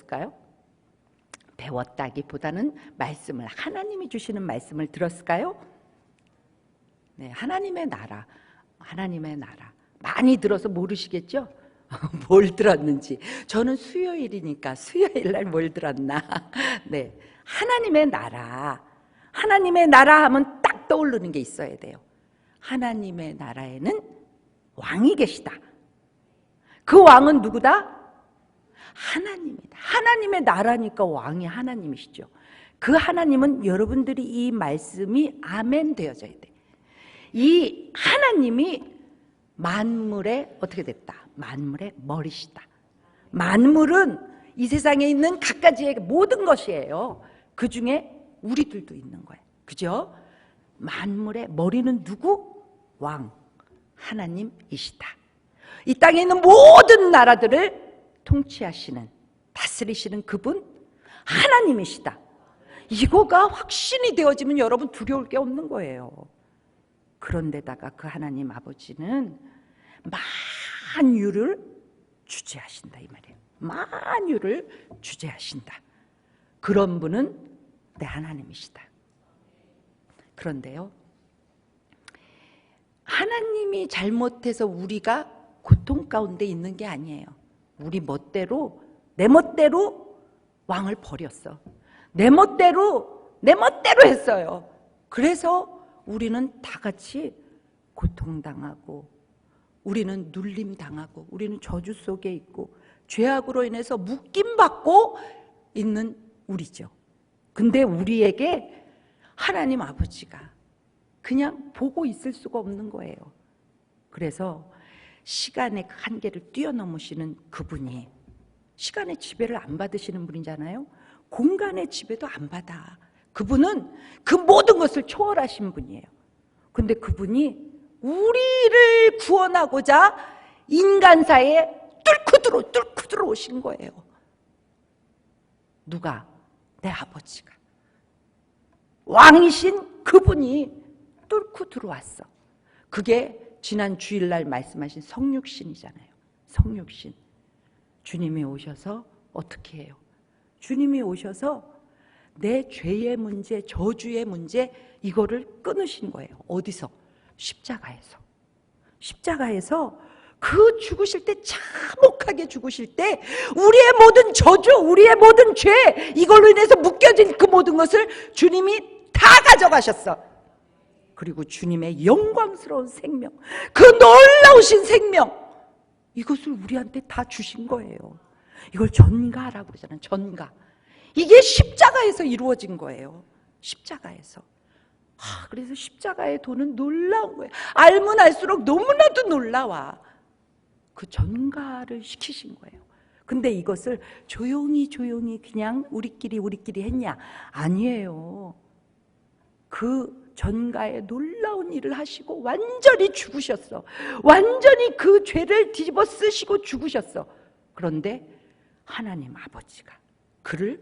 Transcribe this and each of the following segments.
들었을까요? 배웠다기보다는 말씀을, 하나님이 주시는 말씀을 들었을까요? 네, 하나님의 나라, 하나님의 나라. 많이 들어서 모르시겠죠? 뭘 들었는지. 저는 수요일이니까 수요일 날 뭘 들었나. 네, 하나님의 나라. 하나님의 나라 하면 딱 떠오르는 게 있어야 돼요. 하나님의 나라에는 왕이 계시다. 그 왕은 누구다? 하나님이다. 하나님의 나라니까 왕이 하나님이시죠. 그 하나님은 여러분들이 이 말씀이 아멘 되어져야 돼. 이 하나님이 만물의 어떻게 됐다? 만물의 머리시다. 만물은 이 세상에 있는 갖가지의 모든 것이에요. 그 중에 우리들도 있는 거예요. 그죠? 만물의 머리는 누구? 왕, 하나님이시다. 이 땅에 있는 모든 나라들을 통치하시는, 다스리시는 그분 하나님이시다. 이거가 확신이 되어지면 여러분 두려울 게 없는 거예요. 그런데다가 그 하나님 아버지는 만유를 주재하신다 이 말이에요. 만유를 주재하신다. 그런 분은 내 하나님이시다. 그런데요, 하나님이 잘못해서 우리가 고통 가운데 있는 게 아니에요. 우리 멋대로, 내 멋대로 왕을 버렸어. 내 멋대로 했어요. 그래서 우리는 다 같이 고통당하고, 우리는 눌림당하고, 우리는 저주 속에 있고, 죄악으로 인해서 묶임받고 있는 우리죠. 근데 우리에게 하나님 아버지가 그냥 보고 있을 수가 없는 거예요. 그래서 시간의 한계를 뛰어넘으시는 그분이, 시간의 지배를 안 받으시는 분이잖아요. 공간의 지배도 안 받아. 그분은 그 모든 것을 초월하신 분이에요. 근데 그분이 우리를 구원하고자 인간사에 뚫고 들어오신 거예요. 누가? 내 아버지가. 왕이신 그분이 뚫고 들어왔어. 그게 지난 주일날 말씀하신 성육신이잖아요. 성육신. 주님이 오셔서 어떻게 해요? 주님이 오셔서 내 죄의 문제, 저주의 문제, 이거를 끊으신 거예요. 어디서? 십자가에서. 십자가에서 그 죽으실 때, 참혹하게 죽으실 때 우리의 모든 저주, 우리의 모든 죄, 이걸로 인해서 묶여진 그 모든 것을 주님이 다 가져가셨어. 그리고 주님의 영광스러운 생명, 그 놀라우신 생명, 이것을 우리한테 다 주신 거예요. 이걸 전가라고 그러잖아요. 전가. 이게 십자가에서 이루어진 거예요. 십자가에서. 그래서 십자가의 도는 놀라운 거예요. 알면 알수록 너무나도 놀라워. 그 전가를 시키신 거예요. 근데 이것을 조용히 그냥 우리끼리 했냐? 아니에요. 그 전가의 놀라운 일을 하시고 완전히 죽으셨어. 완전히 그 죄를 뒤집어 쓰시고 죽으셨어. 그런데 하나님 아버지가 그를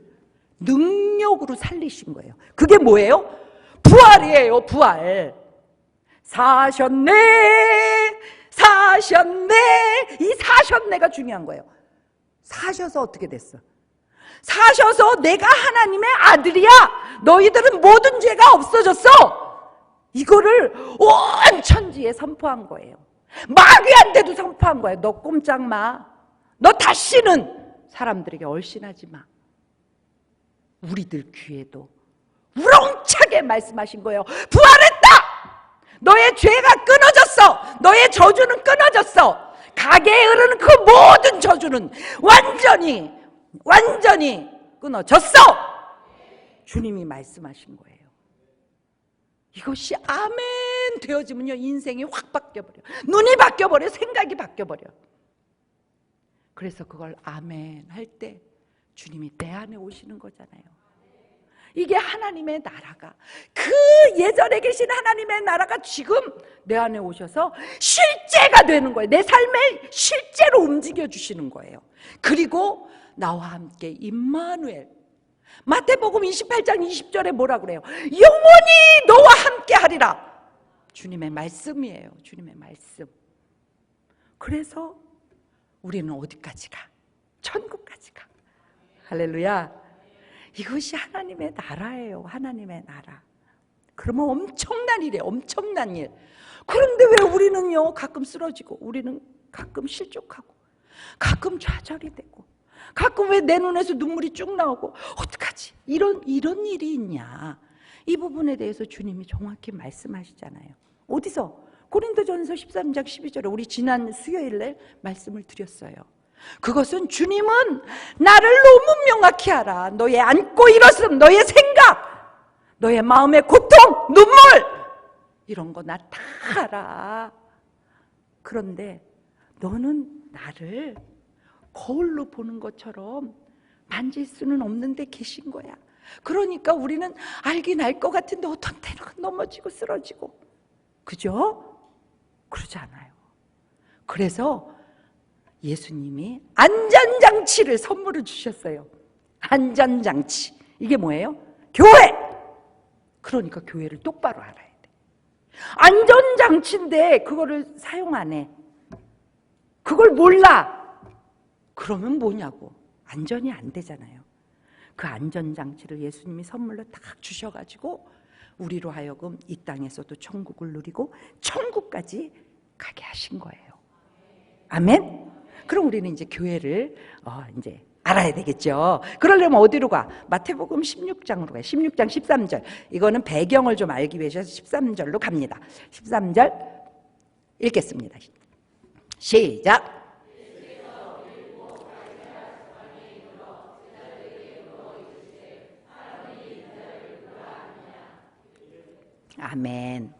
능력으로 살리신 거예요. 그게 뭐예요? 부활이에요. 부활. 사셨네. 이 사셨네가 중요한 거예요. 사셔서 어떻게 됐어? 사셔서 내가 하나님의 아들이야. 너희들은 모든 죄가 없어졌어. 이거를 온 천지에 선포한 거예요. 마귀한테도 선포한 거예요. 너 꼼짝 마. 너 다시는 사람들에게 얼씬하지 마. 우리들 귀에도 우렁차게 말씀하신 거예요. 부활했다. 너의 죄가 끊어졌어. 너의 저주는 끊어졌어. 가게에 흐르는 그 모든 저주는 완전히 끊어졌어. 주님이 말씀하신 거예요. 이것이 아멘 되어지면요, 인생이 확 바뀌어버려. 눈이 바뀌어버려. 생각이 바뀌어버려. 그래서 그걸 아멘 할 때 주님이 내 안에 오시는 거잖아요. 이게 하나님의 나라가, 그 예전에 계신 하나님의 나라가 지금 내 안에 오셔서 실제가 되는 거예요. 내 삶에 실제로 움직여 주시는 거예요. 그리고 나와 함께 임마누엘. 마태복음 28장 20절에 뭐라 그래요? 영원히 너와 함께 하리라. 주님의 말씀이에요. 주님의 말씀. 그래서 우리는 어디까지 가? 천국까지 가. 할렐루야. 이것이 하나님의 나라예요. 하나님의 나라. 그러면 엄청난 일이에요. 엄청난 일. 그런데 왜 우리는요 가끔 쓰러지고, 우리는 가끔 실족하고, 가끔 좌절이 되고, 가끔 왜 내 눈에서 눈물이 쭉 나오고, 어떡하지? 이런 일이 있냐? 이 부분에 대해서 주님이 정확히 말씀하시잖아요. 어디서? 고린도전서 13장 12절에 우리 지난 수요일날 말씀을 드렸어요. 그것은 주님은 나를 너무 명확히 알아. 너의 안고 일었음, 너의 생각, 너의 마음의 고통, 눈물, 이런 거 나 다 알아. 그런데 너는 나를 거울로 보는 것처럼 만질 수는 없는데 계신 거야. 그러니까 우리는 알긴 알 것 같은데 어떤 때는 넘어지고 쓰러지고, 그죠? 그러지 않아요. 그래서 예수님이 안전장치를 선물을 주셨어요. 안전장치. 이게 뭐예요? 교회! 그러니까 교회를 똑바로 알아야 돼. 안전장치인데 그거를 사용 안 해. 그걸 몰라. 그러면 뭐냐고. 안전이 안 되잖아요. 그 안전장치를 예수님이 선물로 딱 주셔가지고 우리로 하여금 이 땅에서도 천국을 누리고 천국까지 가게 하신 거예요. 아멘? 그럼 우리는 이제 교회를 이제 알아야 되겠죠. 그러려면 어디로 가? 마태복음 16장으로 가요. 16장 13절. 이거는 배경을 좀 알기 위해서 13절로 갑니다. 13절 읽겠습니다. 시작. 아멘.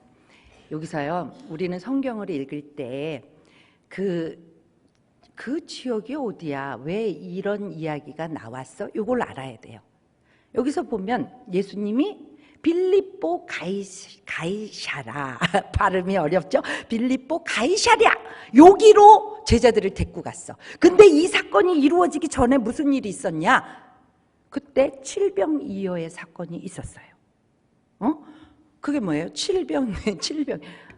여기서요, 우리는 성경을 읽을 때 그 지역이 어디야? 왜 이런 이야기가 나왔어? 이걸 알아야 돼요. 여기서 보면 예수님이 빌립보 가이사랴, 발음이 어렵죠? 빌립보 가이사랴, 여기로 제자들을 데리고 갔어. 근데 이 사건이 이루어지기 전에 무슨 일이 있었냐? 그때 칠병이어의 사건이 있었어요. 그게 뭐예요? 칠병.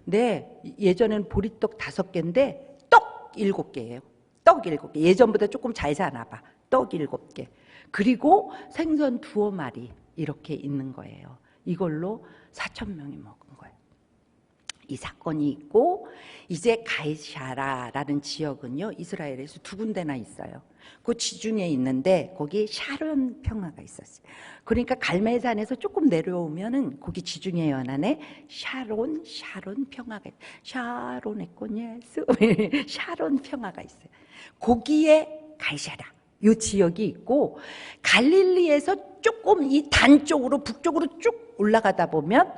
네, 예전엔 보리떡 5개인데 떡 7개예요. 떡 7개. 예전보다 조금 잘 사나 봐. 떡 7개. 그리고 생선 2마리 이렇게 있는 거예요. 이걸로 4,000명이 먹은 거예요. 이 사건이 있고, 이제 가이사라라는 지역은요 이스라엘에서 2군데나 있어요. 그 지중해에 있는데 거기 샤론 평화가 있었어요. 그러니까 갈멜산에서 조금 내려오면은 거기 지중해 연안에 샤론 평화가 있어요. 샤론의 꽃 예수 샤론 평화가 있어요. 거기에 가이사랴 이 지역이 있고, 갈릴리에서 조금 이 단 쪽으로 북쪽으로 쭉 올라가다 보면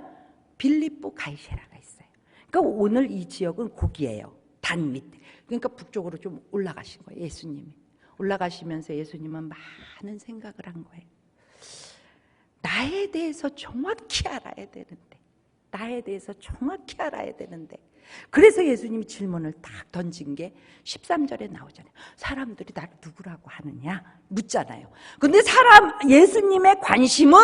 빌립보 가이사랴가 있어요. 그러니까 오늘 이 지역은 거기예요. 단 밑에. 그러니까 북쪽으로 좀 올라가신 거예요. 예수님이 올라가시면서 예수님은 많은 생각을 한 거예요. 나에 대해서 정확히 알아야 되는데, 나에 대해서 정확히 알아야 되는데, 그래서 예수님이 질문을 딱 던진 게 13절에 나오잖아요. 사람들이 나를 누구라고 하느냐 묻잖아요. 근데 예수님의 관심은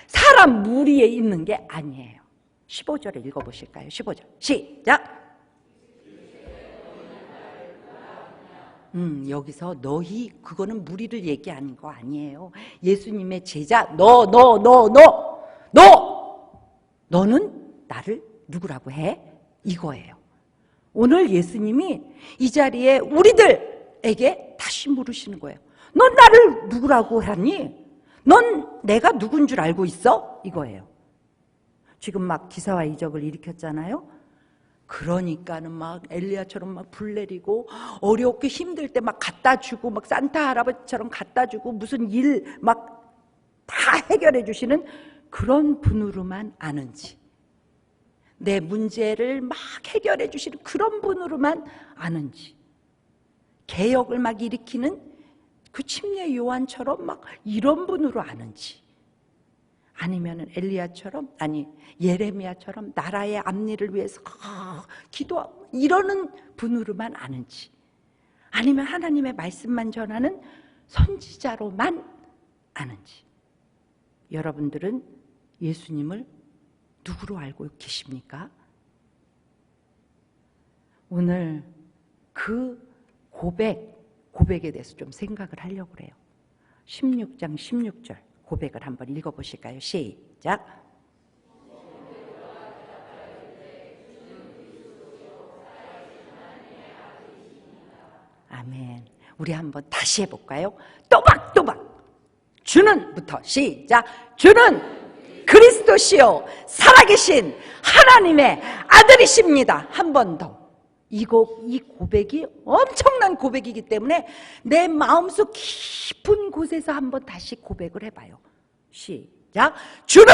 사람 무리에 있는 게 아니에요. 15절에 읽어보실까요? 15절 시작. 여기서 너희, 그거는 무리를 얘기하는 거 아니에요. 예수님의 제자, 너는 나를 누구라고 해? 이거예요. 오늘 예수님이 이 자리에 우리들에게 다시 물으시는 거예요. 넌 나를 누구라고 하니? 넌 내가 누군 줄 알고 있어? 이거예요. 지금 막 기사와 이적을 일으켰잖아요. 그러니까는 막 엘리야처럼 막 불 내리고, 어렵게 힘들 때 막 갖다 주고, 막 산타 할아버지처럼 갖다 주고, 무슨 일 막 다 해결해 주시는 그런 분으로만 아는지, 내 문제를 막 해결해 주시는 그런 분으로만 아는지, 개혁을 막 일으키는 그 침례 요한처럼 막 이런 분으로 아는지, 아니면은 엘리야처럼, 아니 예레미야처럼 나라의 앞일을 위해서 기도하고 이러는 분으로만 아는지, 아니면 하나님의 말씀만 전하는 선지자로만 아는지. 여러분들은 예수님을 누구로 알고 계십니까? 오늘 그 고백에 대해서 좀 생각을 하려고 그래요. 16장 16절 고백을 한번 읽어보실까요? 시작. 아멘. 우리 한번 다시 해볼까요? 또박또박. 주는부터 시작. 주는 그리스도시요 살아계신 하나님의 아들이십니다. 한 번 더. 이 고백이 엄청난 고백이기 때문에 내 마음속 깊은 곳에서 한번 다시 고백을 해봐요. 시작. 주는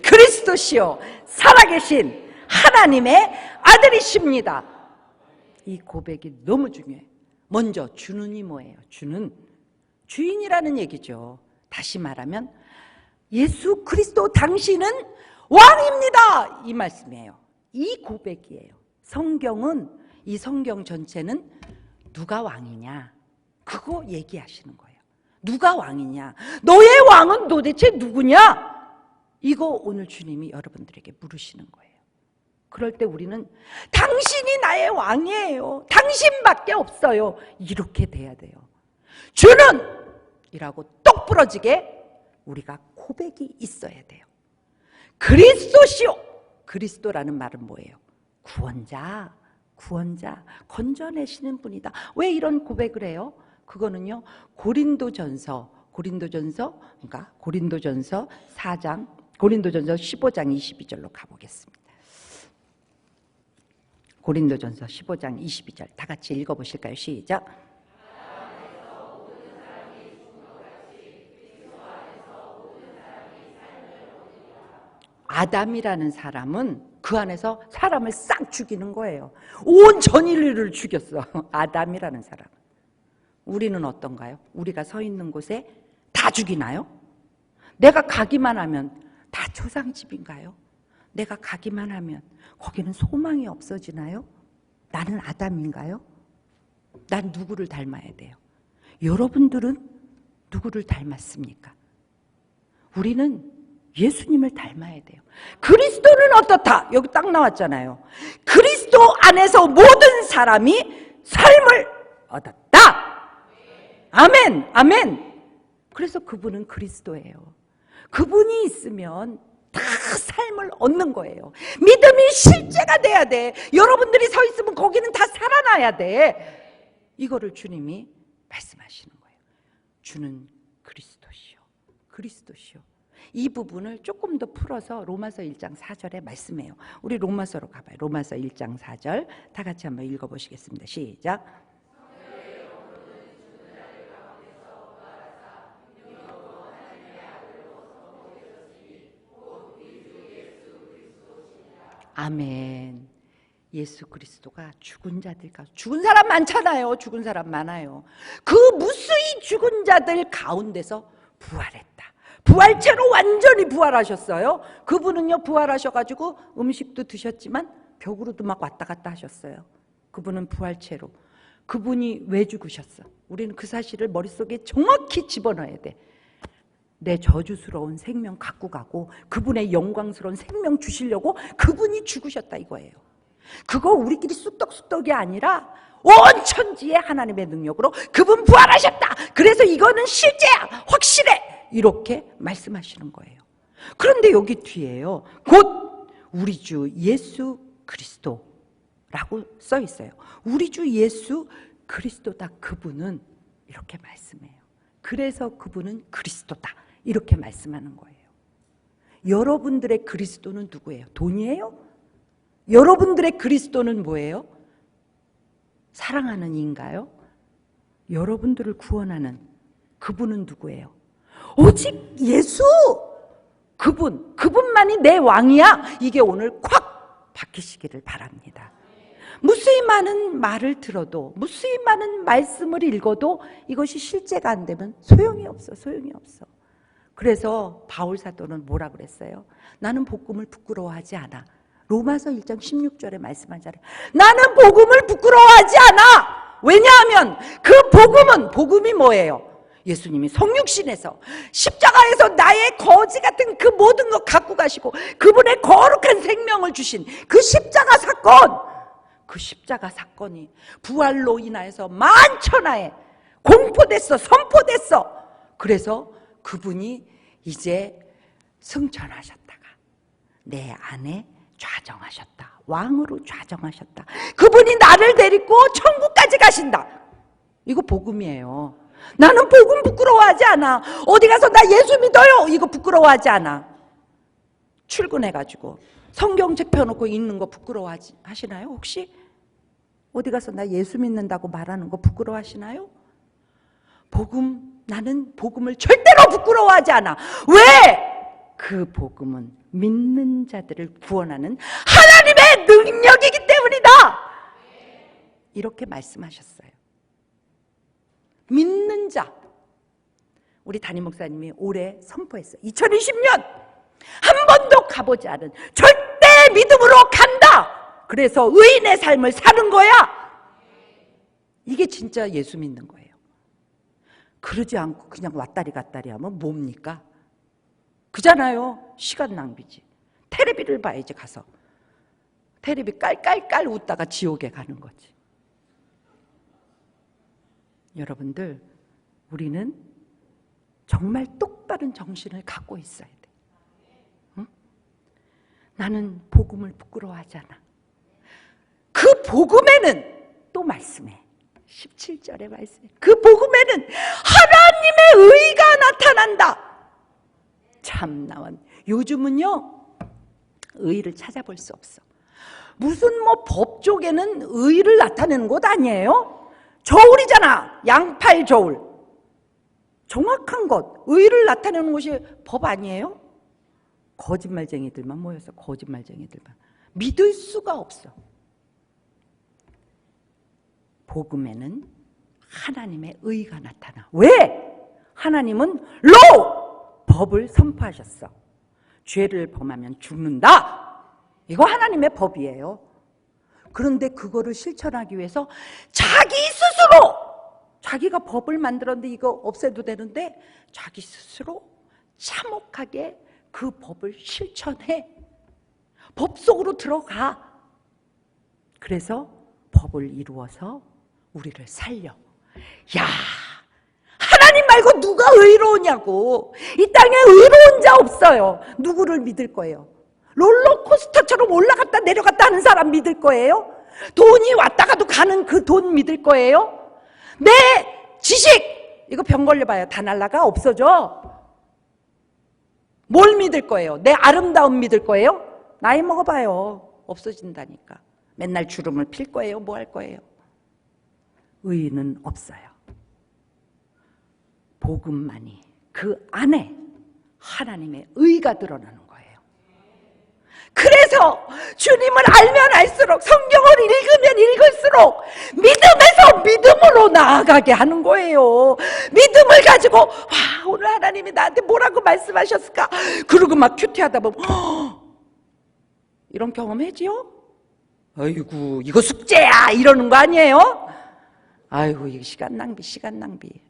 그리스도시요 살아계신 하나님의 아들이십니다. 이 고백이 너무 중요해요. 먼저 주는이 뭐예요? 주는 주인이라는 얘기죠. 다시 말하면 예수 그리스도 당신은 왕입니다, 이 말씀이에요. 이 고백이에요. 성경은, 이 성경 전체는 누가 왕이냐 그거 얘기하시는 거예요. 누가 왕이냐, 너의 왕은 도대체 누구냐, 이거 오늘 주님이 여러분들에게 물으시는 거예요. 그럴 때 우리는 당신이 나의 왕이에요, 당신밖에 없어요, 이렇게 돼야 돼요. 주는 이라고 똑 부러지게 우리가 고백이 있어야 돼요. 그리스도시요. 그리스도라는 말은 뭐예요? 구원자, 건져내시는 분이다. 왜 이런 고백을 해요? 그거는요, 고린도전서 4장, 고린도전서 15장 22절로 가보겠습니다. 고린도전서 15장 22절 다 같이 읽어보실까요? 시작. 아담이라는 사람은 그 안에서 사람을 싹 죽이는 거예요. 온 전인류를 죽였어, 아담이라는 사람. 우리는 어떤가요? 우리가 서 있는 곳에 다 죽이나요? 내가 가기만 하면 다 초상집인가요? 내가 가기만 하면 거기는 소망이 없어지나요? 나는 아담인가요? 난 누구를 닮아야 돼요? 여러분들은 누구를 닮았습니까? 우리는 예수님을 닮아야 돼요. 그리스도는 어떻다? 여기 딱 나왔잖아요. 그리스도 안에서 모든 사람이 삶을 얻었다. 아멘, 아멘. 그래서 그분은 그리스도예요. 그분이 있으면 다 삶을 얻는 거예요. 믿음이 실제가 돼야 돼. 여러분들이 서 있으면 거기는 다 살아나야 돼. 이거를 주님이 말씀하시는 거예요. 주는 그리스도시요, 그리스도시요. 이 부분을 조금 더 풀어서 로마서 1장 4절에 말씀해요. 우리 로마서로 가봐요. 로마서 1장 4절 다 같이 한번 읽어보시겠습니다. 시작. 아멘. 예수 그리스도가 죽은 자들 가운데, 죽은 사람 많잖아요. 죽은 사람 많아요. 그 무수히 죽은 자들 가운데서 부활했다. 부활체로 완전히 부활하셨어요. 그분은요, 부활하셔가지고 음식도 드셨지만 벽으로도 막 왔다 갔다 하셨어요. 그분은 부활체로. 그분이 왜 죽으셨어? 우리는 그 사실을 머릿속에 정확히 집어넣어야 돼. 내 저주스러운 생명 갖고 가고 그분의 영광스러운 생명 주시려고 그분이 죽으셨다 이거예요. 그거 우리끼리 쑥떡쑥떡이 아니라 온 천지의 하나님의 능력으로 그분 부활하셨다. 그래서 이거는 실제야, 확실해, 이렇게 말씀하시는 거예요. 그런데 여기 뒤에요, 곧 우리 주 예수 그리스도라고 써 있어요. 우리 주 예수 그리스도다. 그분은 이렇게 말씀해요. 그래서 그분은 그리스도다, 이렇게 말씀하는 거예요. 여러분들의 그리스도는 누구예요? 돈이에요? 여러분들의 그리스도는 뭐예요? 사랑하는 이인가요? 여러분들을 구원하는 그분은 누구예요? 오직 예수! 그분만이 내 왕이야. 이게 오늘 콱 박히시기를 바랍니다. 무수히 많은 말을 들어도, 무수히 많은 말씀을 읽어도 이것이 실제가 안 되면 소용이 없어. 그래서 바울 사도는 뭐라 그랬어요? 나는 복음을 부끄러워하지 않아. 로마서 1장 16절에 말씀하잖아요. 나는 복음을 부끄러워하지 않아. 왜냐하면 그 복음이 뭐예요? 예수님이 성육신에서 십자가에서 나의 거지 같은 그 모든 것 갖고 가시고 그분의 거룩한 생명을 주신 그 십자가 사건, 그 십자가 사건이 부활로 인하여서 만천하에 공포됐어, 선포됐어. 그래서 그분이 이제 승천하셨다가 내 안에 좌정하셨다. 왕으로 좌정하셨다. 그분이 나를 데리고 천국까지 가신다. 이거 복음이에요. 나는 복음 부끄러워하지 않아. 어디 가서 나 예수 믿어요. 이거 부끄러워하지 않아. 출근해가지고 성경책 펴놓고 읽는 거 부끄러워하시나요? 혹시? 어디 가서 나 예수 믿는다고 말하는 거 부끄러워하시나요? 나는 복음을 절대로 부끄러워하지 않아. 왜? 그 복음은 믿는 자들을 구원하는 하나님의 능력이기 때문이다. 이렇게 말씀하셨어요. 믿는 자. 우리 담임 목사님이 올해 선포했어요. 2020년 한 번도 가보지 않은 절대 믿음으로 간다. 그래서 의인의 삶을 사는 거야. 이게 진짜 예수 믿는 거예요. 그러지 않고 그냥 왔다리 갔다리 하면 뭡니까? 그잖아요. 시간 낭비지. 테레비를 봐야지 가서. 테레비 깔깔깔 웃다가 지옥에 가는 거지. 여러분들, 우리는 정말 똑바른 정신을 갖고 있어야 돼. 응? 나는 복음을 부끄러워하지 않아. 그 복음에는 또 말씀해. 17절의 말씀. 그 복음에는 하나님의 의가 나타난다. 참나, 요즘은요 의를 찾아볼 수 없어. 무슨 법 쪽에는 의를 나타내는 곳 아니에요? 저울이잖아. 양팔 저울. 정확한 것, 의를 나타내는 곳이 법 아니에요? 거짓말쟁이들만 모여서 거짓말쟁이들만. 믿을 수가 없어. 복음에는 하나님의 의가 나타나. 왜? 하나님은 법을 선포하셨어. 죄를 범하면 죽는다. 이거 하나님의 법이에요. 그런데 그거를 실천하기 위해서 자기 스스로, 자기가 법을 만들었는데 이거 없애도 되는데 자기 스스로 참혹하게 그 법을 실천해. 법 속으로 들어가. 그래서 법을 이루어서 우리를 살려. 야, 하나님 말고 누가 의로우냐고. 이 땅에 의로운 자 없어요. 누구를 믿을 거예요? 롤러코스터처럼 올라갔다 내려갔다 하는 사람 믿을 거예요? 돈이 왔다가도 가는 그 돈 믿을 거예요? 내 지식, 이거 병 걸려봐요. 다 날라가? 없어져. 뭘 믿을 거예요? 내 아름다움 믿을 거예요? 나이 먹어봐요. 없어진다니까. 맨날 주름을 필 거예요? 뭐 할 거예요? 의는 없어요. 복음만이 그 안에 하나님의 의가 드러나는 거예요. 그래서 주님을 알면 알수록, 성경을 읽으면 읽을수록 믿음에서 믿음으로 나아가게 하는 거예요. 믿음을 가지고 와, 오늘 하나님이 나한테 뭐라고 말씀하셨을까? 그러고 막 큐티하다 보면 이런 경험 해지요? 아이고 이거 숙제야 이러는 거 아니에요? 아이고 이거 시간 낭비.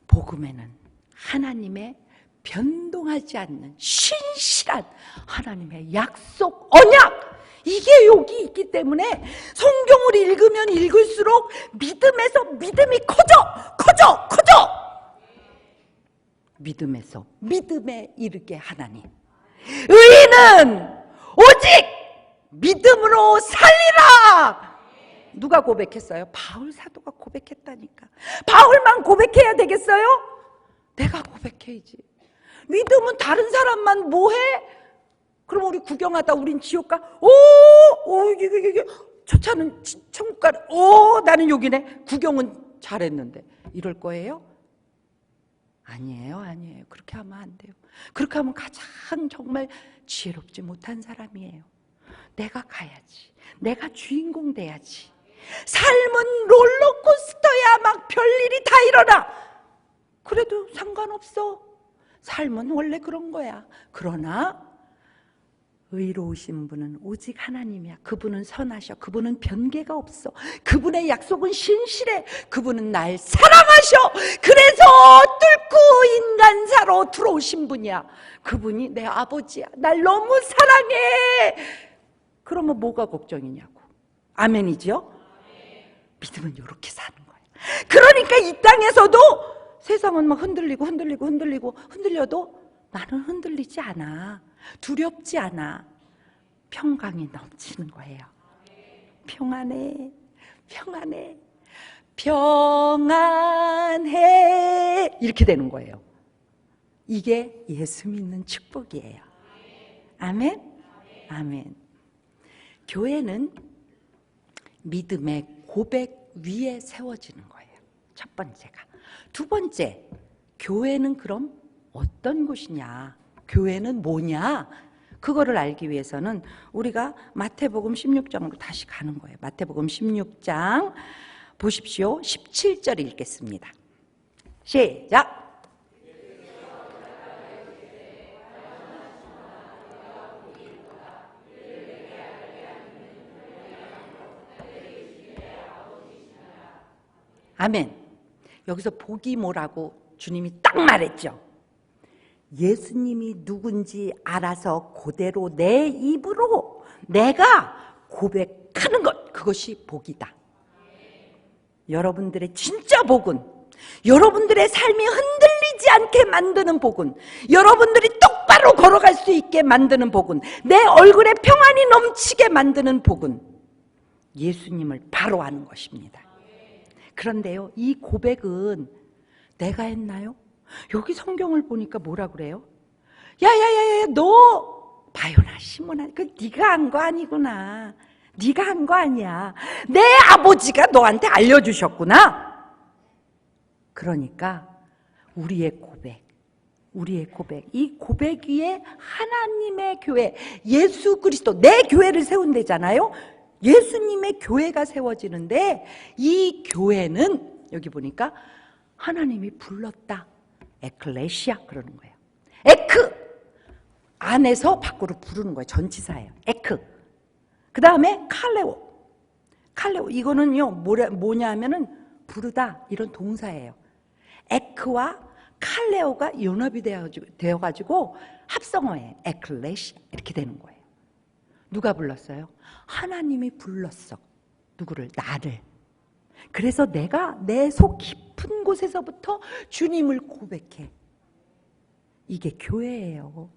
복음에는 하나님의 변동하지 않는 신실한 하나님의 약속, 언약, 이게 여기 있기 때문에 성경을 읽으면 읽을수록 믿음에서 믿음이 커져. 믿음에서 믿음에 이르게 하나님. 의인은 오직 믿음으로 살리라. 누가 고백했어요? 바울 사도가 고백했다니까. 바울만 고백해야 되겠어요? 내가 고백해야지. 믿음은 다른 사람만 뭐해? 그럼 우리 구경하다 우린 지옥 가? 이게 저 차는 천국 가? 나는 여기네. 구경은 잘했는데. 이럴 거예요? 아니에요. 그렇게 하면 안 돼요. 그렇게 하면 가장 정말 지혜롭지 못한 사람이에요. 내가 가야지. 내가 주인공 돼야지. 삶은 롤러코스터야. 막 별일이 다 일어나. 그래도 상관없어. 삶은 원래 그런 거야. 그러나 의로우신 분은 오직 하나님이야. 그분은 선하셔. 그분은 변개가 없어. 그분의 약속은 신실해. 그분은 날 사랑하셔. 그래서 뚫고 인간사로 들어오신 분이야. 그분이 내 아버지야. 날 너무 사랑해. 그러면 뭐가 걱정이냐고. 아멘이죠? 믿음은 이렇게 사는 거예요. 그러니까 이 땅에서도 세상은 막 흔들려도 나는 흔들리지 않아. 두렵지 않아. 평강이 넘치는 거예요. 평안해, 평안해, 평안해, 이렇게 되는 거예요. 이게 예수 믿는 축복이에요. 아멘? 아멘. 교회는 믿음의 고백 위에 세워지는 거예요. 첫 번째가. 두 번째, 교회는 그럼 어떤 곳이냐? 교회는 뭐냐? 그거를 알기 위해서는 우리가 마태복음 16장으로 다시 가는 거예요. 마태복음 16장 보십시오. 17절 읽겠습니다. 시작! 아멘. 여기서 복이 뭐라고 주님이 딱 말했죠. 예수님이 누군지 알아서 그대로 내 입으로 내가 고백하는 것, 그것이 복이다. 여러분들의 진짜 복은, 여러분들의 삶이 흔들리지 않게 만드는 복은, 여러분들이 똑바로 걸어갈 수 있게 만드는 복은, 내 얼굴에 평안이 넘치게 만드는 복은 예수님을 바로 아는 것입니다. 그런데요, 이 고백은 내가 했나요? 여기 성경을 보니까 뭐라 그래요? 야야야야, 너 바요나 시몬아, 그 네가 한 거 아니구나. 네가 한 거 아니야. 내 아버지가 너한테 알려주셨구나. 그러니까 우리의 고백, 이 고백 위에 하나님의 교회, 예수 그리스도, 내 교회를 세운대잖아요. 예수님의 교회가 세워지는데, 이 교회는 여기 보니까 하나님이 불렀다. 에클레시아 그러는 거예요. 에크, 안에서 밖으로 부르는 거예요. 전치사예요. 에크. 그 다음에 칼레오, 이거는요 뭐냐 하면은 부르다, 이런 동사예요. 에크와 칼레오가 연합이 되어가지고 합성어예요. 에클레시아 이렇게 되는 거예요. 누가 불렀어요? 하나님이 불렀어. 누구를? 나를. 그래서 내가 내 속 깊은 곳에서부터 주님을 고백해. 이게 교회예요.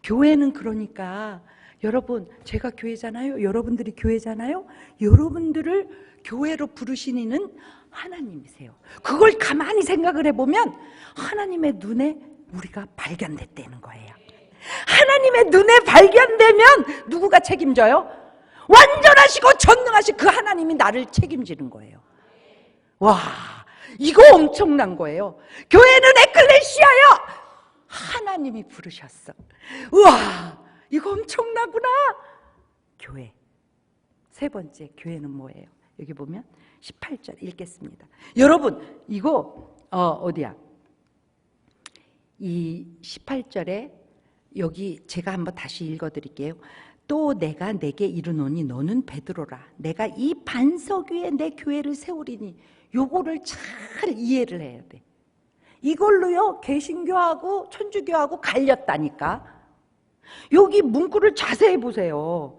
교회는 그러니까 여러분, 제가 교회잖아요. 여러분들이 교회잖아요. 여러분들을 교회로 부르신 이는 하나님이세요. 그걸 가만히 생각을 해보면 하나님의 눈에 우리가 발견됐다는 거예요. 하나님의 눈에 발견되면 누구가 책임져요? 완전하시고 전능하신 그 하나님이 나를 책임지는 거예요. 와, 이거 엄청난 거예요. 교회는 에클레시아야. 하나님이 부르셨어. 우와, 이거 엄청나구나. 교회. 세 번째, 교회는 뭐예요? 여기 보면 18절 읽겠습니다. 여러분, 이거 어디야? 이 18절에 여기 제가 한번 다시 읽어드릴게요. 또 내가 내게 이르노니 너는 베드로라. 내가 이 반석 위에 내 교회를 세우리니. 요거를 잘 이해를 해야 돼. 이걸로요 개신교하고 천주교하고 갈렸다니까. 여기 문구를 자세히 보세요.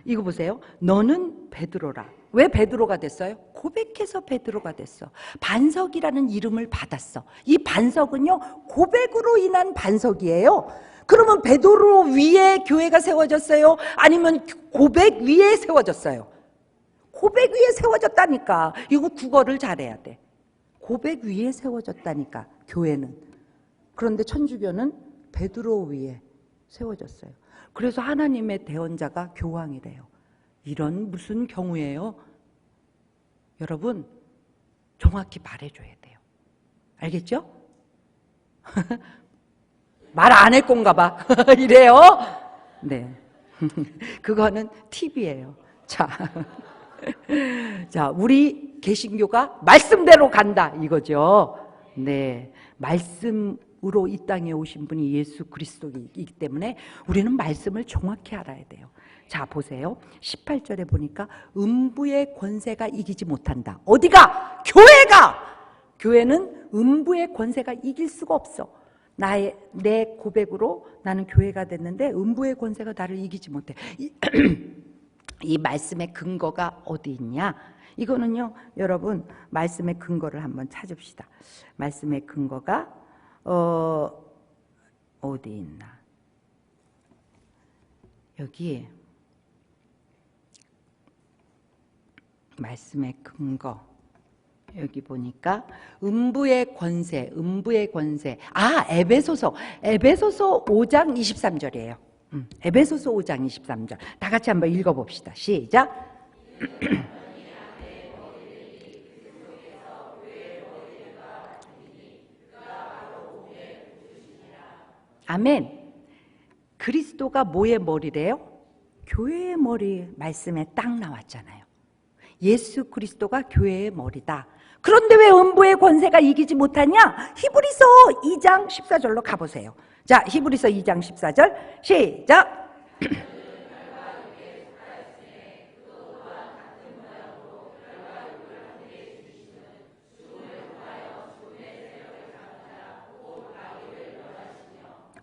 이거 보세요. 너는 베드로라. 왜 베드로가 됐어요? 고백해서 베드로가 됐어. 반석이라는 이름을 받았어. 이 반석은요 고백으로 인한 반석이에요. 그러면 베드로 위에 교회가 세워졌어요? 아니면 고백 위에 세워졌어요? 고백 위에 세워졌다니까. 이거 국어를 잘해야 돼. 고백 위에 세워졌다니까, 교회는. 그런데 천주교는 베드로 위에 세워졌어요. 그래서 하나님의 대언자가 교황이래요. 이런 무슨 경우예요? 여러분, 정확히 말해줘야 돼요. 알겠죠? 말 안 할 건가 봐. 이래요? 네. 그거는 팁이에요. 자, 우리 개신교가 말씀대로 간다 이거죠. 네, 말씀으로 이 땅에 오신 분이 예수 그리스도이기 때문에 우리는 말씀을 정확히 알아야 돼요. 자, 보세요. 18절에 보니까 음부의 권세가 이기지 못한다. 어디가? 교회가! 교회는 음부의 권세가 이길 수가 없어. 내 고백으로 나는 교회가 됐는데 음부의 권세가 나를 이기지 못해. 이 말씀의 근거가 어디 있냐? 이거는요, 여러분 말씀의 근거를 한번 찾읍시다. 말씀의 근거가 어디 있나? 여기 말씀의 근거 여기 보니까 음부의 권세. 에베소서 5장 23절이에요. 에베소서 5장 23절. 다 같이 한번 읽어봅시다. 시작. 아멘. 그리스도가 뭐의 머리래요? 교회의 머리. 말씀에 딱 나왔잖아요. 예수 그리스도가 교회의 머리다. 그런데 왜 음부의 권세가 이기지 못하냐? 히브리서 2장 14절로 가보세요. 자, 히브리서 2장 14절 시작.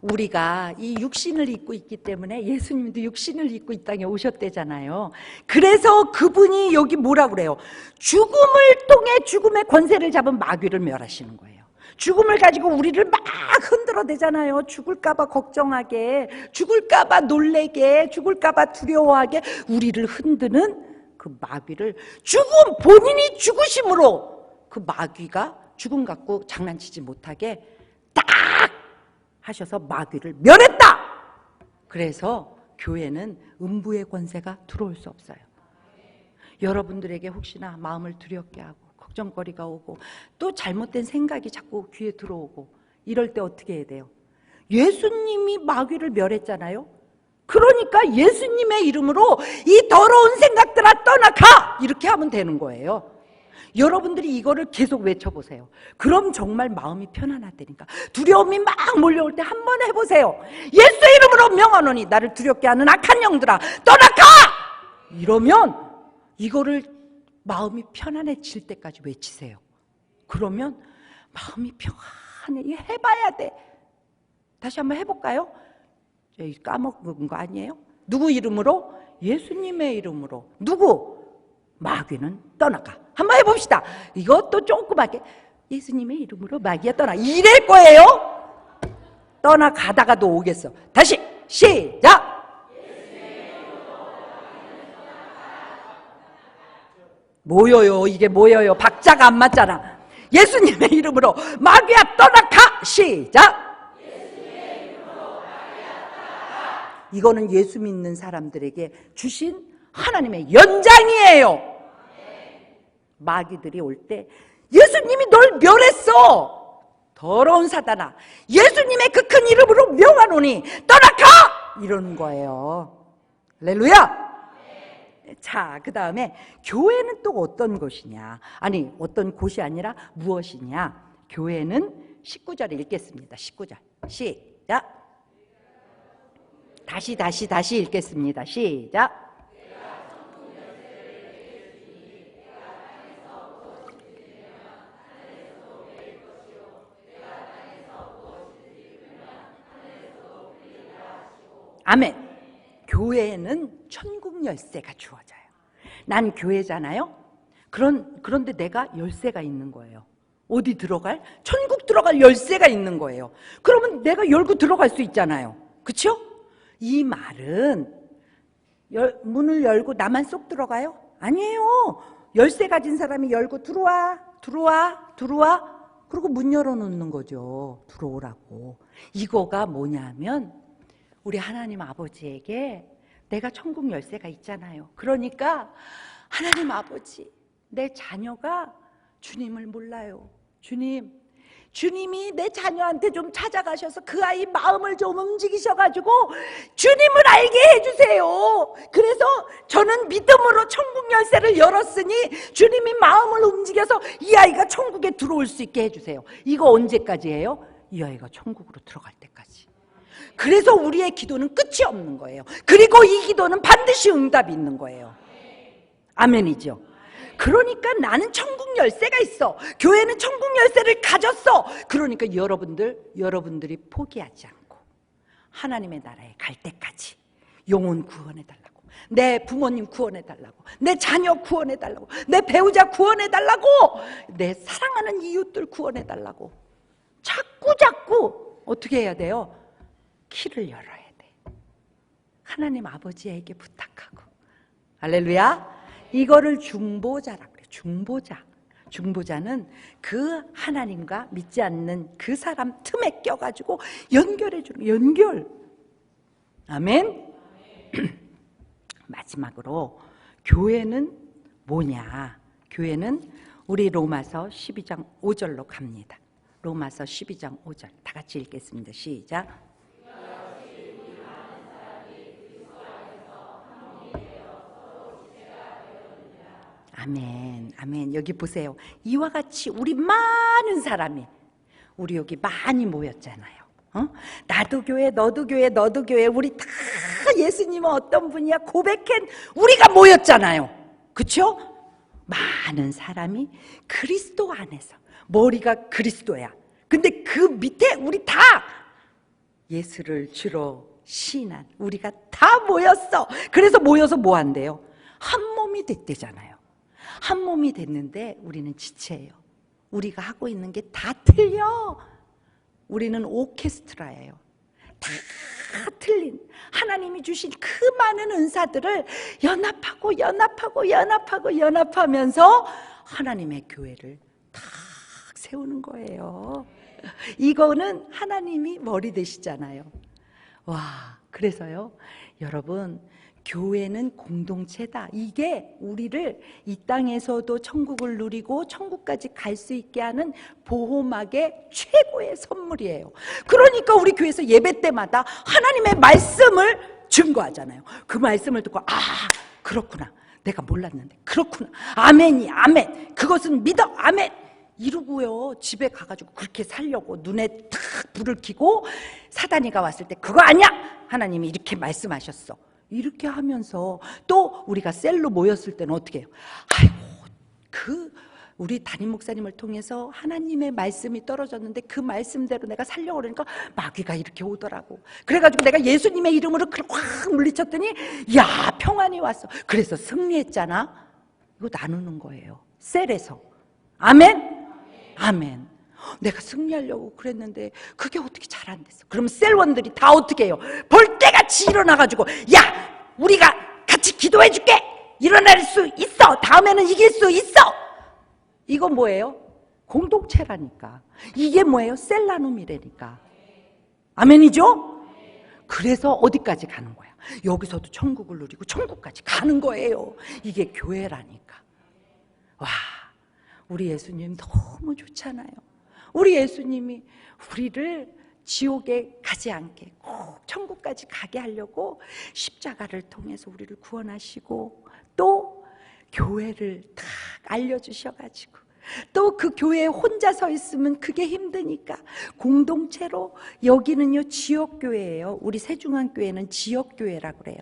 우리가 이 육신을 입고 있기 때문에 예수님도 육신을 입고 이 땅에 오셨대잖아요. 그래서 그분이 여기 뭐라 그래요? 죽음을 통해 죽음의 권세를 잡은 마귀를 멸하시는 거예요. 죽음을 가지고 우리를 막 흔들어대잖아요. 죽을까봐 걱정하게, 죽을까봐 놀래게, 죽을까봐 두려워하게 우리를 흔드는 그 마귀를 본인이 죽으심으로 그 마귀가 죽음 갖고 장난치지 못하게 딱 하셔서 마귀를 멸했다. 그래서 교회는 음부의 권세가 들어올 수 없어요. 여러분들에게 혹시나 마음을 두렵게 하고 걱정거리가 오고 또 잘못된 생각이 자꾸 귀에 들어오고 이럴 때 어떻게 해야 돼요? 예수님이 마귀를 멸했잖아요. 그러니까 예수님의 이름으로 이 더러운 생각들아 떠나가! 이렇게 하면 되는 거예요. 여러분들이 이거를 계속 외쳐보세요. 그럼 정말 마음이 편안하다니까. 두려움이 막 몰려올 때 한 번 해보세요. 예수 이름으로 명하노니 나를 두렵게 하는 악한 영들아 떠나가! 이러면 이거를 마음이 편안해질 때까지 외치세요. 그러면 마음이 평안해. 해봐야 돼. 다시 한번 해볼까요? 까먹은 거 아니에요? 누구 이름으로? 예수님의 이름으로. 누구? 마귀는 떠나가. 한번 해봅시다. 이것도 조그맣게 예수님의 이름으로 마귀야 떠나. 이럴 거예요. 떠나가다가도 오겠어. 다시 시작. 뭐여요? 이게 뭐여요? 박자가 안 맞잖아. 예수님의 이름으로 마귀야 떠나가. 시작. 예수님의 이름으로 마귀야 떠나가. 이거는 예수 믿는 사람들에게 주신 하나님의 연장이에요. 마귀들이 올 때 예수님이 널 멸했어. 더러운 사단아, 예수님의 그 큰 이름으로 명하노니 떠나가! 이러는 거예요. 할렐루야. 자, 그 다음에 교회는 또 어떤 곳이냐? 아니, 어떤 곳이 아니라 무엇이냐? 교회는 19절에 읽겠습니다. 19절 시작. 다시 읽겠습니다. 시작. 아멘. 교회에는 천국 열쇠가 주어져요. 난 교회잖아요. 그런데 내가 열쇠가 있는 거예요. 어디 들어갈? 천국 들어갈 열쇠가 있는 거예요. 그러면 내가 열고 들어갈 수 있잖아요. 그렇죠? 이 말은 문을 열고 나만 쏙 들어가요? 아니에요. 열쇠 가진 사람이 열고 들어와. 그리고 문 열어놓는 거죠. 들어오라고. 이거가 뭐냐면 우리 하나님 아버지에게 내가 천국 열쇠가 있잖아요. 그러니까 하나님 아버지, 내 자녀가 주님을 몰라요. 주님이 내 자녀한테 좀 찾아가셔서 그 아이 마음을 좀 움직이셔가지고 주님을 알게 해주세요. 그래서 저는 믿음으로 천국 열쇠를 열었으니 주님이 마음을 움직여서 이 아이가 천국에 들어올 수 있게 해주세요. 이거 언제까지 해요? 이 아이가 천국으로 들어갈 때까지. 그래서 우리의 기도는 끝이 없는 거예요. 그리고 이 기도는 반드시 응답이 있는 거예요. 아멘이죠. 그러니까 나는 천국 열쇠가 있어. 교회는 천국 열쇠를 가졌어. 그러니까 여러분들이 포기하지 않고 하나님의 나라에 갈 때까지 영혼 구원해달라고 내 부모님 구원해달라고, 내 자녀 구원해달라고, 내 배우자 구원해달라고, 내 사랑하는 이웃들 구원해달라고 자꾸 어떻게 해야 돼요? 키를 열어야 돼. 하나님 아버지에게 부탁하고. 할렐루야. 이거를 중보자라고 그래요. 중보자는 그 하나님과 믿지 않는 그 사람 틈에 껴가지고 연결해 주는 연결. 아멘. 마지막으로 교회는 뭐냐? 교회는 우리 로마서 12장 5절로 갑니다. 로마서 12장 5절 다 같이 읽겠습니다. 시작. 아멘, 아멘. 여기 보세요. 이와 같이 우리 많은 사람이, 우리 여기 많이 모였잖아요. 나도 교회, 너도 교회, 너도 교회, 우리 다 예수님은 어떤 분이야 고백한 우리가 모였잖아요. 그렇죠? 많은 사람이 그리스도 안에서, 머리가 그리스도야. 근데 그 밑에 우리 다 예수를 주로 시인한 우리가 다 모였어. 그래서 모여서 뭐 한대요? 한 몸이 됐대잖아요. 한 몸이 됐는데 우리는 지체예요. 우리가 하고 있는 게 다 틀려. 우리는 오케스트라예요. 다 틀린 하나님이 주신 그 많은 은사들을 연합하면서 하나님의 교회를 탁 세우는 거예요. 이거는 하나님이 머리 되시잖아요. 와, 그래서요, 여러분, 교회는 공동체다. 이게 우리를 이 땅에서도 천국을 누리고 천국까지 갈 수 있게 하는 보호막의 최고의 선물이에요. 그러니까 우리 교회에서 예배 때마다 하나님의 말씀을 증거하잖아요. 그 말씀을 듣고 그렇구나. 내가 몰랐는데 그렇구나. 아멘이 아멘. 그것은 믿어. 아멘. 이러고요, 집에 가가지고 그렇게 살려고 눈에 탁 불을 켜고 사단이가 왔을 때 그거 아니야. 하나님이 이렇게 말씀하셨어. 이렇게 하면서 또 우리가 셀로 모였을 때는 어떻게 해요? 아이고, 우리 담임 목사님을 통해서 하나님의 말씀이 떨어졌는데 그 말씀대로 내가 살려고 그러니까 마귀가 이렇게 오더라고. 그래가지고 내가 예수님의 이름으로 확 물리쳤더니 야, 평안이 왔어. 그래서 승리했잖아. 이거 나누는 거예요, 셀에서. 아멘? 아멘. 내가 승리하려고 그랬는데 그게 어떻게 잘 안 됐어. 그럼 셀원들이 다 어떻게 해요? 벌떼같이 일어나가지고 야, 우리가 같이 기도해 줄게. 일어날 수 있어. 다음에는 이길 수 있어. 이거 뭐예요? 공동체라니까. 이게 뭐예요? 셀 나눔이라니까. 아멘이죠? 그래서 어디까지 가는 거야? 여기서도 천국을 누리고 천국까지 가는 거예요. 이게 교회라니까. 와, 우리 예수님 너무 좋잖아요. 우리 예수님이 우리를 지옥에 가지 않게 꼭 천국까지 가게 하려고 십자가를 통해서 우리를 구원하시고 또 교회를 딱 알려주셔가지고 또 그 교회에 혼자 서 있으면 그게 힘드니까 공동체로, 여기는요 지역교회예요. 우리 새중앙교회는 지역교회라고 그래요.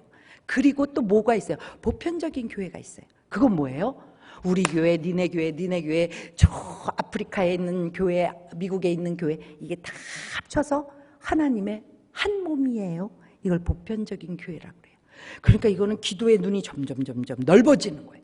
그리고 또 뭐가 있어요? 보편적인 교회가 있어요. 그건 뭐예요? 우리 교회, 니네 교회, 니네 교회, 저 아프리카에 있는 교회, 미국에 있는 교회, 이게 다 합쳐서 하나님의 한 몸이에요. 이걸 보편적인 교회라고 그래요. 그러니까 이거는 기도의 눈이 점점 넓어지는 거예요.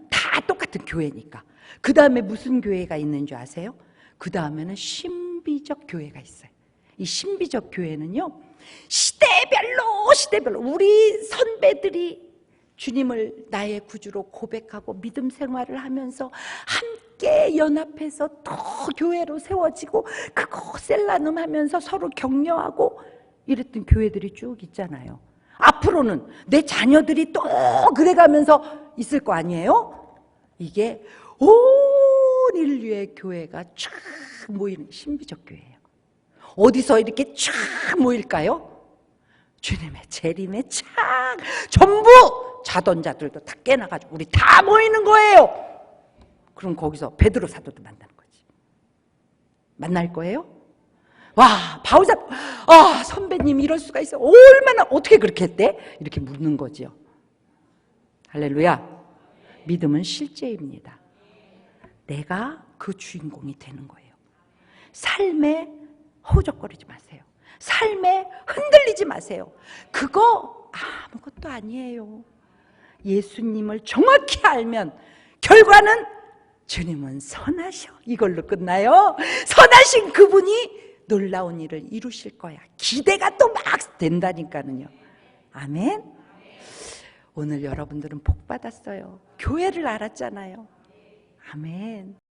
다 똑같은 교회니까. 그 다음에 무슨 교회가 있는 줄 아세요? 그 다음에는 신비적 교회가 있어요. 이 신비적 교회는요, 시대별로 우리 선배들이 주님을 나의 구주로 고백하고 믿음 생활을 하면서 함께 연합해서 또 교회로 세워지고 그거 셀나눔하면서 서로 격려하고 이랬던 교회들이 쭉 있잖아요. 앞으로는 내 자녀들이 또 그래가면서 있을 거 아니에요? 이게 온 인류의 교회가 쫙 모이는 신비적 교회예요. 어디서 이렇게 쫙 모일까요? 주님의 재림에 쫙 전부 자던자들도 다 깨나가지고 우리 다 모이는 거예요. 그럼 거기서 베드로 사도도 만나는 거지. 만날 거예요? 와, 바울사, 선배님 이럴 수가 있어. 얼마나, 어떻게 그렇게 했대? 이렇게 묻는 거지요. 할렐루야. 믿음은 실제입니다. 내가 그 주인공이 되는 거예요. 삶에 허우적거리지 마세요. 삶에 흔들리지 마세요. 그거 아무것도 아니에요. 예수님을 정확히 알면 결과는 주님은 선하셔. 이걸로 끝나요. 선하신 그분이 놀라운 일을 이루실 거야. 기대가 또 막 된다니까는요. 아멘. 오늘 여러분들은 복 받았어요. 교회를 알았잖아요. 아멘.